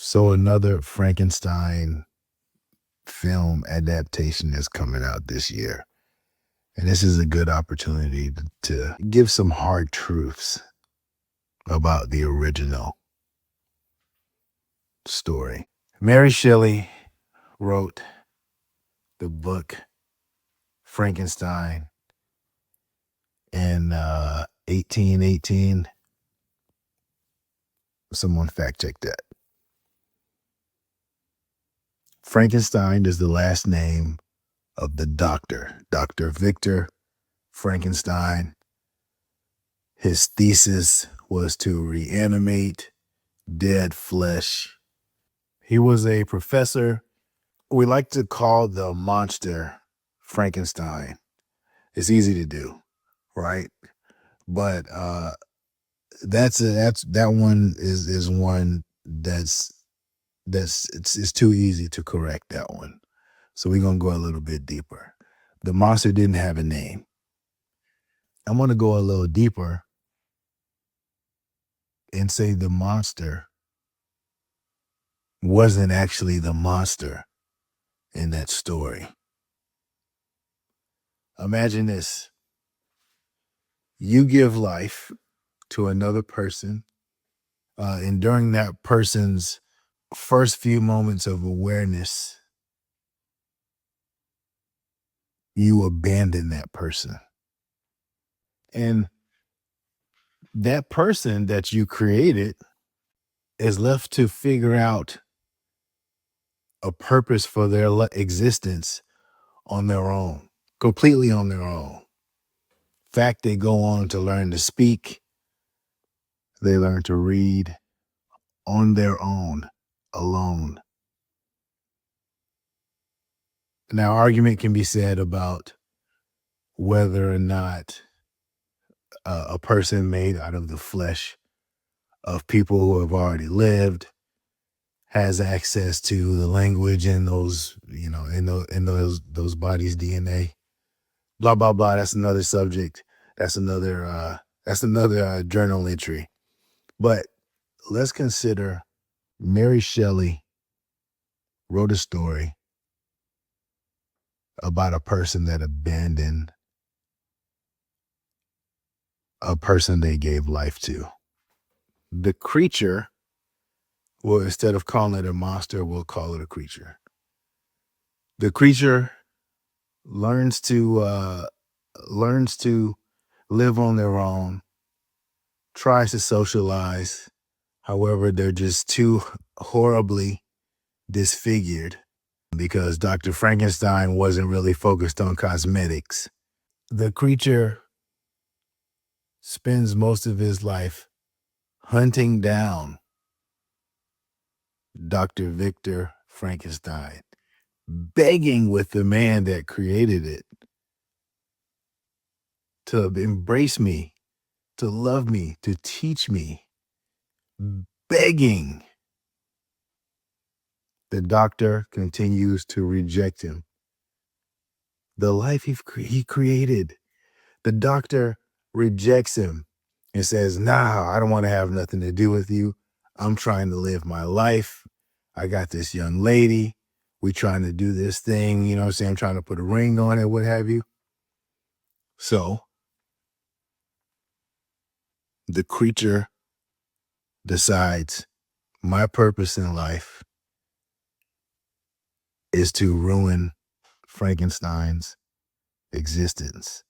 So another Frankenstein film adaptation is coming out this year. And this is a good opportunity to give some hard truths about the original story. Mary Shelley wrote the book Frankenstein in 1818. Someone fact check that. Frankenstein is the last name of the doctor, Dr. Victor Frankenstein. His thesis was to reanimate dead flesh. He was a professor. We like to call the monster Frankenstein. It's easy to do, right? But that one is one it's too easy to correct that one. So we're gonna go a little bit deeper. The monster didn't have a name. I'm gonna go a little deeper and say the monster wasn't actually the monster in that story. Imagine this. You give life to another person, and during that person's first few moments of awareness, you abandon that person. And that person that you created is left to figure out a purpose for their existence on their own, completely on their own. In fact, they go on to learn to speak, they learn to read on their own, alone. Now, argument can be said about whether or not a person made out of the flesh of people who have already lived has access to the language in those, in those bodies' DNA. Blah blah blah. That's another subject. That's another journal entry. But let's consider Mary Shelley wrote a story about a person that abandoned a person they gave life to. The creature, well, instead of calling it a monster, we'll call it a creature. The creature learns to live on their own, tries to socialize. However, they're just too horribly disfigured because Dr. Frankenstein wasn't really focused on cosmetics. The creature spends most of his life hunting down Dr. Victor Frankenstein, begging with the man that created it to embrace me, to love me, to teach me, begging. The doctor continues to reject him. The life he created, the doctor rejects him and says, "Nah, I don't want to have nothing to do with you. I'm trying to live my life. I got this young lady. We trying to do this thing, you know what I'm saying? I'm trying to put a ring on it, what have you." So the creature decides, my purpose in life is to ruin Frankenstein's existence.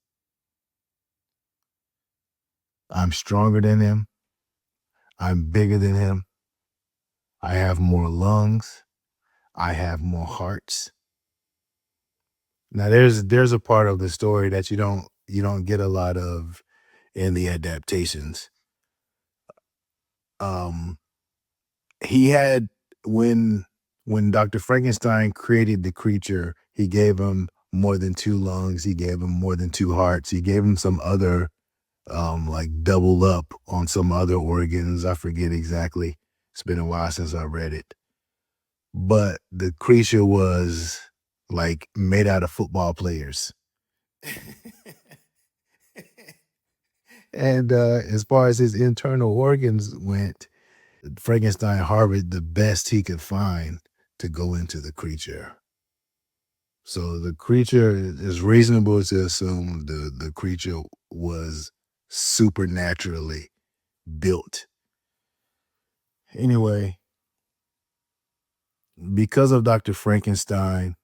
I'm stronger than him. I'm bigger than him. I have more lungs. I have more hearts. Now there's a part of the story that you don't get a lot of in the adaptations. He had when Dr. Frankenstein created the creature, he gave him more than two lungs, he gave him more than two hearts, he gave him some other like double up on some other organs. I forget exactly. It's been a while since I read it. But the creature was like made out of football players. And as far as his internal organs went, Frankenstein harbored the best he could find to go into the creature. So the creature is reasonable to assume the creature was supernaturally built. Anyway, because of Dr. Frankenstein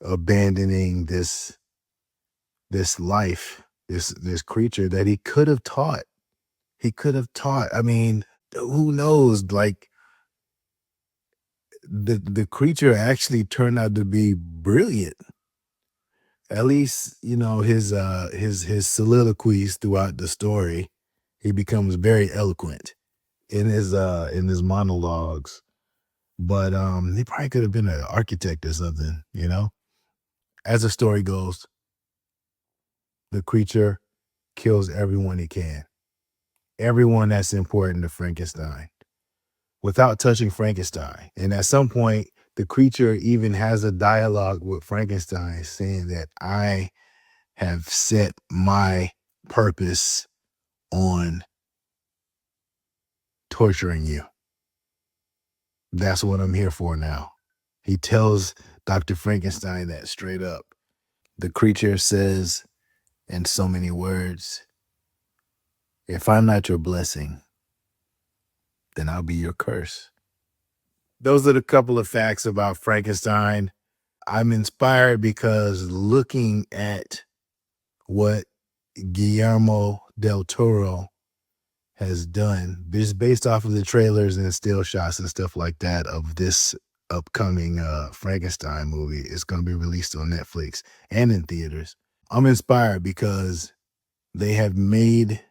abandoning this life, this creature that he could have taught. He could have taught. I mean, who knows? Like the creature actually turned out to be brilliant. At least, you know, his soliloquies throughout the story, he becomes very eloquent in his monologues. But he probably could have been an architect or something, you know? As the story goes, the creature kills everyone he can. Everyone that's important to Frankenstein without touching Frankenstein. And at some point, the creature even has a dialogue with Frankenstein saying that I have set my purpose on torturing you. That's what I'm here for now. He tells Dr. Frankenstein that straight up. The creature says in so many words, if I'm not your blessing, then I'll be your curse. Those are the couple of facts about Frankenstein. I'm inspired because looking at what Guillermo Del Toro has done, just based off of the trailers and still shots and stuff like that of this upcoming Frankenstein movie. It's going to be released on Netflix and in theaters. I'm inspired because they have made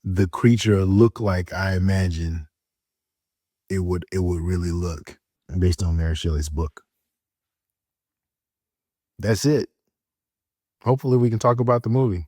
the creature look like I imagine it would really look based on Mary Shelley's book. That's it. Hopefully we can talk about the movie.